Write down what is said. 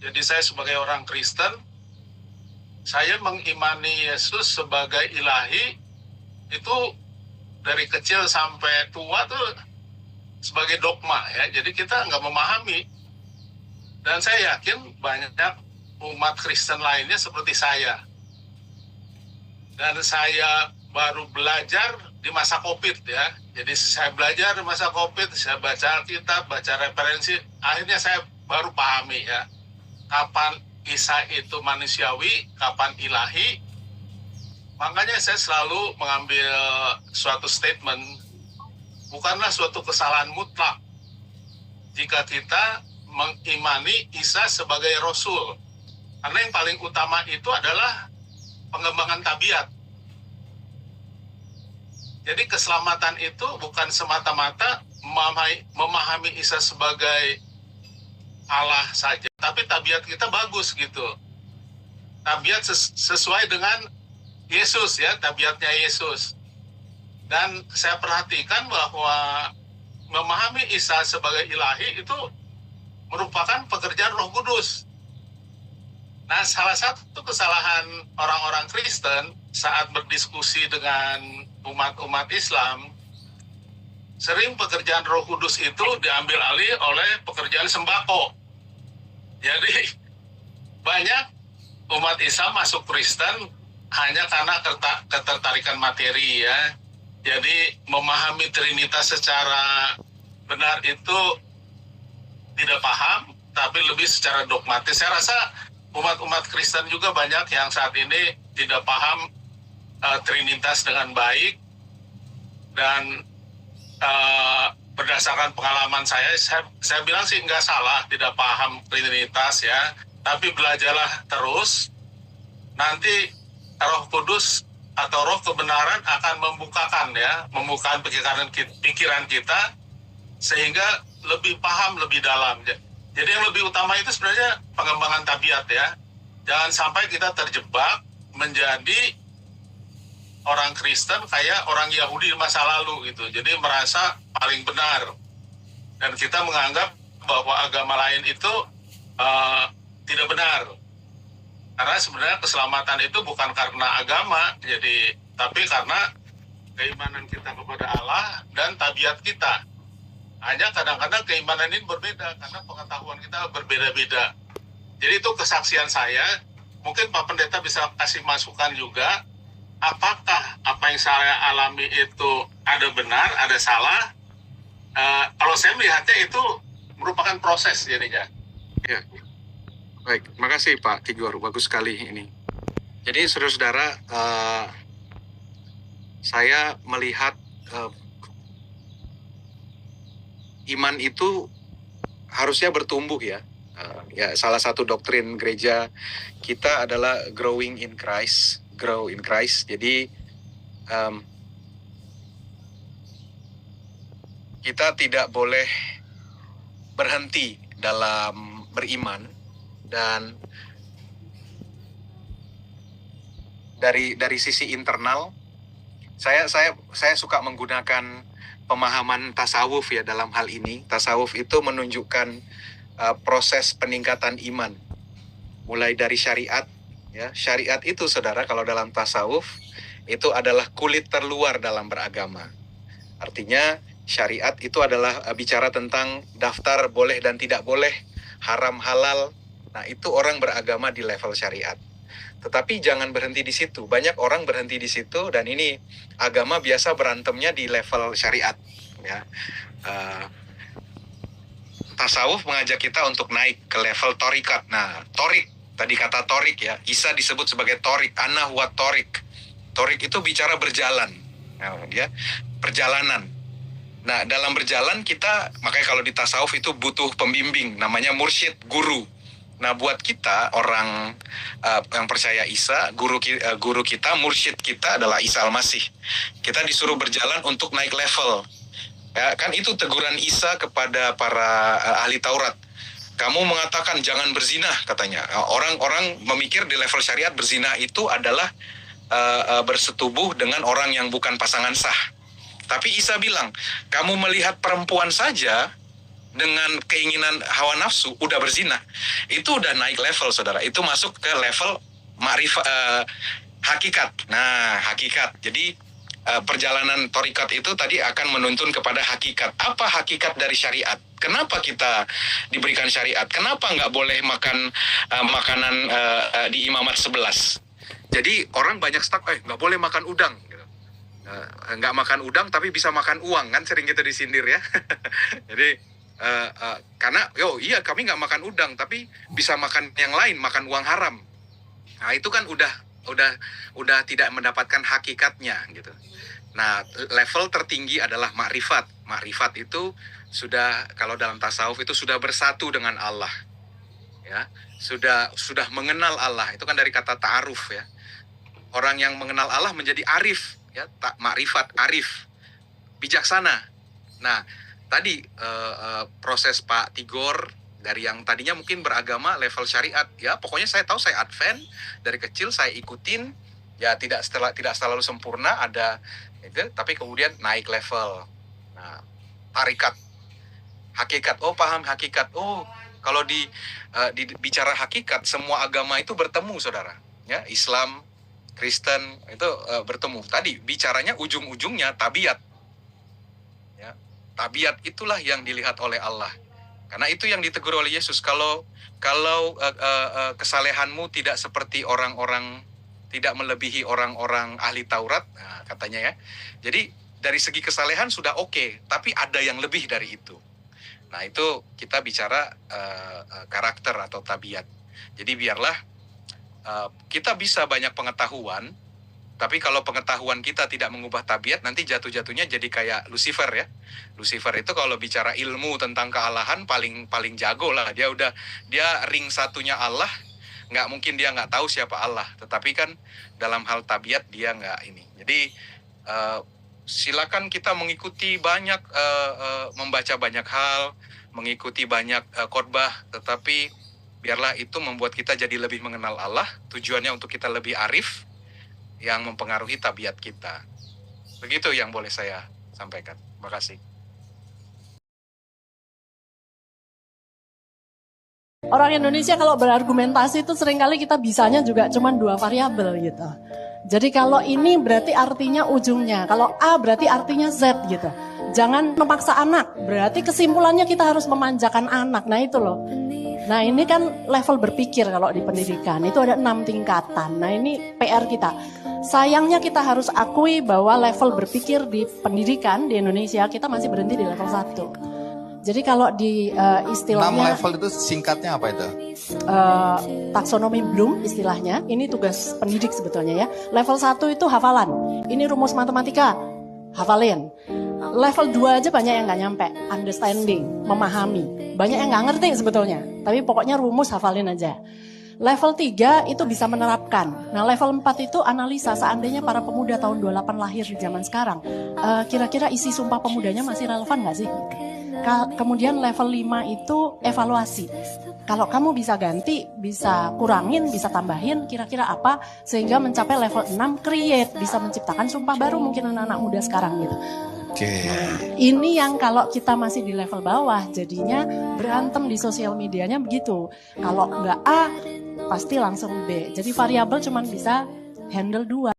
Jadi saya sebagai orang Kristen, saya mengimani Yesus sebagai ilahi itu dari kecil sampai tua tuh sebagai dogma ya. Jadi kita nggak memahami. Dan saya yakin banyak umat Kristen lainnya seperti saya. Dan saya baru belajar di masa COVID ya. Jadi saya belajar di masa COVID, saya baca Alkitab, baca referensi, akhirnya saya baru pahami ya. Kapan Isa itu manusiawi, kapan ilahi. Makanya saya selalu mengambil suatu statement, bukanlah suatu kesalahan mutlak jika kita mengimani Isa sebagai Rasul. Karena yang paling utama itu adalah pengembangan tabiat. Jadi keselamatan itu bukan semata-mata memahami Isa sebagai Allah saja, tapi tabiat kita bagus gitu. Tabiat sesuai dengan Yesus ya, tabiatnya Yesus. Dan saya perhatikan bahwa memahami Isa sebagai ilahi itu merupakan pekerjaan Roh Kudus. Nah, salah satu kesalahan orang-orang Kristen saat berdiskusi dengan umat-umat Islam, sering pekerjaan Roh Kudus itu diambil alih oleh pekerjaan sembako. Jadi banyak umat Islam masuk Kristen hanya karena ketertarikan materi ya. Jadi memahami Trinitas secara benar itu tidak paham, tapi lebih secara dogmatis. Saya rasa umat-umat Kristen juga banyak yang saat ini tidak paham Trinitas dengan baik. Dan berdasarkan pengalaman saya bilang sih nggak salah tidak paham Trinitas ya, tapi belajarlah terus, nanti Roh Kudus atau Roh kebenaran akan membukakan pikiran kita sehingga lebih paham lebih dalam. Jadi yang lebih utama itu sebenarnya pengembangan tabiat ya. Jangan sampai kita terjebak menjadi orang Kristen kayak orang Yahudi di masa lalu gitu. Jadi merasa paling benar. Dan kita menganggap bahwa agama lain itu tidak benar. Karena sebenarnya keselamatan itu bukan karena agama, tapi karena keimanan kita kepada Allah dan tabiat kita. Hanya kadang-kadang keimanan ini berbeda karena pengetahuan kita berbeda-beda. Jadi itu kesaksian saya. Mungkin Pak Pendeta bisa kasih masukan juga. Apakah apa yang saya alami itu ada benar, ada salah? Kalau saya melihatnya itu merupakan proses jadinya. Ya, baik. Makasih Pak Tigor, bagus sekali ini. Jadi saudara-saudara, saya melihat iman itu harusnya bertumbuh ya. Ya, salah satu doktrin gereja kita adalah growing in Christ, grow in Christ. Jadi kita tidak boleh berhenti dalam beriman, dan dari sisi internal saya suka menggunakan pemahaman tasawuf ya dalam hal ini. Tasawuf itu menunjukkan proses peningkatan iman mulai dari syariat ya. Syariat itu saudara, kalau dalam tasawuf itu adalah kulit terluar dalam beragama. Artinya syariat itu adalah bicara tentang daftar boleh dan tidak boleh, haram halal. Nah, itu orang beragama di level syariat. Tetapi jangan berhenti di situ. Banyak orang berhenti di situ, dan ini agama biasa berantemnya di level syariat. Ya. Tasawuf mengajak kita untuk naik ke level torikat. Nah, torik, tadi kata torik ya, Isa disebut sebagai torik, ana huwa torik. Torik itu bicara berjalan, ya, perjalanan. Nah, dalam berjalan kita, makanya kalau di tasawuf itu butuh pembimbing, namanya mursyid, guru. Nah, buat kita orang yang percaya Isa, guru kita, mursyid kita adalah Isa Al-Masih. Kita disuruh berjalan untuk naik level. Ya, kan itu teguran Isa kepada para ahli Taurat. Kamu mengatakan jangan berzina, katanya. Orang-orang memikir di level syariat berzina itu adalah bersetubuh dengan orang yang bukan pasangan sah. Tapi Isa bilang, kamu melihat perempuan saja dengan keinginan hawa nafsu udah berzina, itu udah naik level, saudara. Itu masuk ke level ma'rifat, hakikat. Nah, hakikat. Jadi perjalanan thariqat itu tadi akan menuntun kepada hakikat. Apa hakikat dari syariat? Kenapa kita diberikan syariat? Kenapa nggak boleh makan makanan di imamat 11? Jadi orang banyak stuck, nggak boleh makan udang. Nggak makan udang tapi bisa makan uang, kan sering kita disindir ya. Jadi karena iya kami nggak makan udang tapi bisa makan yang lain, makan uang haram. Nah itu kan udah tidak mendapatkan hakikatnya gitu. Nah level tertinggi adalah makrifat. Makrifat itu sudah, kalau dalam tasawuf itu sudah bersatu dengan Allah, ya, sudah mengenal Allah. Itu kan dari kata ta'aruf ya. Orang yang mengenal Allah menjadi arif, ya, makrifat, arif, bijaksana. Nah, tadi proses Pak Tigor dari yang tadinya mungkin beragama level syariat, ya, pokoknya saya tahu saya advent dari kecil saya ikutin, ya tidak selalu sempurna ada itu, tapi kemudian naik level. Nah, tarikat, hakikat, paham hakikat. Kalau bicara hakikat, semua agama itu bertemu, saudara. Ya, Islam, Kristen itu bertemu. Tadi bicaranya ujung-ujungnya tabiat. Ya, tabiat itulah yang dilihat oleh Allah. Karena itu yang ditegur oleh Yesus. Kalau kesalehanmu tidak seperti orang-orang, tidak melebihi orang-orang ahli Taurat, nah, katanya ya. Jadi dari segi kesalehan sudah oke, tapi ada yang lebih dari itu. Nah itu kita bicara karakter atau tabiat. Jadi biarlah kita bisa banyak pengetahuan, tapi kalau pengetahuan kita tidak mengubah tabiat, nanti jatuh-jatuhnya jadi kayak Lucifer ya. Lucifer itu kalau bicara ilmu tentang kealahan paling jago lah. Dia ring satunya Allah, nggak mungkin dia nggak tahu siapa Allah. Tetapi kan dalam hal tabiat dia nggak ini. Jadi silakan kita mengikuti banyak, membaca banyak hal, mengikuti banyak khotbah, tetapi biarlah itu membuat kita jadi lebih mengenal Allah. Tujuannya untuk kita lebih arif, yang mempengaruhi tabiat kita. Begitu yang boleh saya sampaikan. Terima kasih. Orang Indonesia kalau berargumentasi itu seringkali kita bisanya juga cuma 2 variabel gitu. Jadi kalau ini berarti artinya ujungnya, kalau A berarti artinya Z gitu. Jangan memaksa anak, berarti kesimpulannya kita harus memanjakan anak. Nah itu loh. Nah ini kan level berpikir kalau di pendidikan, itu ada 6 tingkatan. Nah ini PR kita. Sayangnya kita harus akui bahwa level berpikir di pendidikan di Indonesia kita masih berhenti di level 1. Jadi kalau di istilahnya 6 level itu singkatnya apa itu? Taksonomi Bloom istilahnya, ini tugas pendidik sebetulnya ya. Level 1 itu hafalan, ini rumus matematika, hafalin. Level 2 aja banyak yang nggak nyampe, understanding, memahami. Banyak yang nggak ngerti sebetulnya, tapi pokoknya rumus hafalin aja. Level 3 itu bisa menerapkan. Nah level 4 itu analisa, seandainya para pemuda tahun 28 lahir di zaman sekarang, kira-kira isi Sumpah Pemudanya masih relevan nggak sih? Kemudian level 5 itu evaluasi. Kalau kamu bisa ganti, bisa kurangin, bisa tambahin, kira-kira apa sehingga mencapai level 6, create, bisa menciptakan sumpah baru mungkin anak-anak muda sekarang gitu. Nah, ini yang kalau kita masih di level bawah jadinya berantem di sosial medianya begitu. Kalau nggak A pasti langsung B. Jadi variabel cuma bisa handle 2.